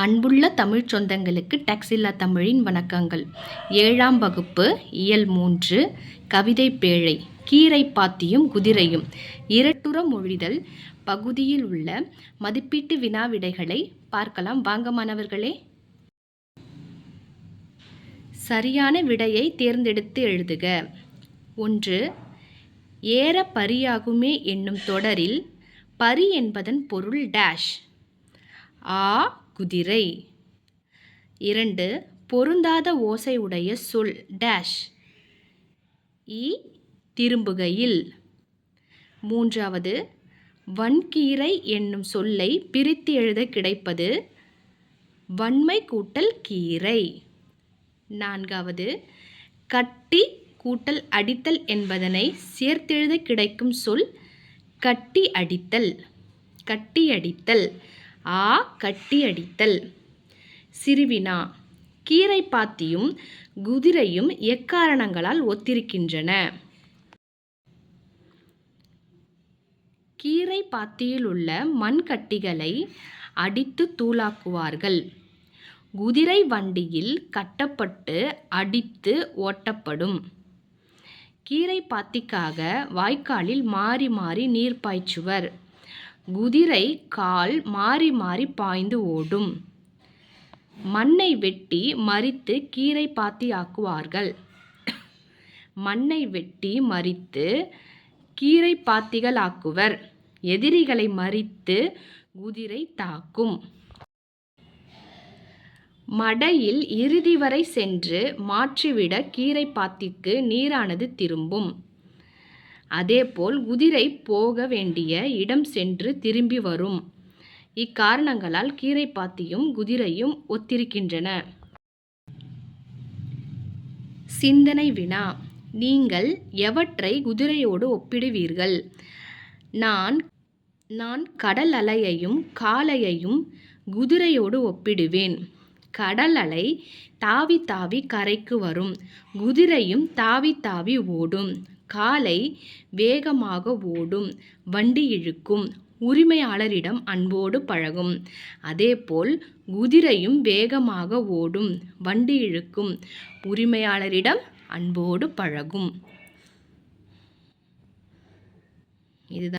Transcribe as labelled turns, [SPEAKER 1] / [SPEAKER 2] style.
[SPEAKER 1] அன்புள்ள தமிழ் சொந்தங்களுக்கு டெக்ஸில்லா தமிழின் வணக்கங்கள். 7ஆம் வகுப்பு இயல் 3 கவிதை பேழை கீரை பாத்தியும் குதிரையும் இரட்டுற மொழிதல் பகுதியில் உள்ள மதிப்பீட்டு வினா விடைகளை பார்க்கலாம். வாங்க மாணவர்களே. சரியான விடையை தேர்ந்தெடுத்து எழுதுக. 1. ஏற பரியாகுமே என்னும் தொடரில் பரி என்பதன் பொருள் டேஷ். ஆ குதிரை. 2. பொருந்தாத ஓசை உடைய சொல் டேஷ். இ திரும்புகையில். 3. வன்கீரை என்னும் சொல்லை பிரித்து எழுத கிடைப்பது வன்மை கூட்டல் கீரை. 4. கட்டி கூட்டல் அடித்தல் என்பதனை சேர்த்தெழுத கிடைக்கும் சொல் கட்டி அடித்தல். கட்டியடித்தல். ஆ கட்டியடித்தல். சிறுவினா. கீரை பாத்தியும் குதிரையும் எக்காரணங்களால் ஒத்திருக்கின்றன? கீரை பாத்தியில் உள்ள மண்கட்டிகளை அடித்து தூளாக்குவார்கள். குதிரை வண்டியில் கட்டப்பட்டு அடித்து ஓட்டப்படும். கீரை பாத்திக்காக வாய்க்காலில் மாறி மாறி நீர் பாய்ச்சுவர். குதிரை கால் மாறி மாறி பாய்ந்து ஓடும். மண்ணை வெட்டி மறித்து கீரை பாத்தி ஆக்குவார்கள். மண்ணை வெட்டி மறித்து கீரை பாத்திகள் ஆக்குவர். எதிரிகளை மறித்து குதிரை தாக்கும். மடையில் இறுதி வரை சென்று மாற்றிவிட கீரை பாத்திக்கு நீரானது திரும்பும். அதேபோல் குதிரை போக வேண்டிய இடம் சென்று திரும்பி வரும். இக்காரணங்களால் கீரை பாத்தியும் குதிரையும் ஒத்திருக்கின்றன. சிந்தனை வினா. நீங்கள் எவற்றை குதிரையோடு ஒப்பிடுவீர்கள்? நான் கடல் அலையையும் காளையையும் குதிரையோடு ஒப்பிடுவேன். கடல் அலை தாவி தாவி கரைக்கு வரும். குதிரையும் தாவி தாவி ஓடும். காளை வேகமாக ஓடும். வண்டி இழுக்கும். உரிமையாளரிடம் அன்போடு பழகும். அதேபோல் குதிரையும் வேகமாக ஓடும். வண்டி இழுக்கும். உரிமையாளரிடம் அன்போடு பழகும். இதுதான்.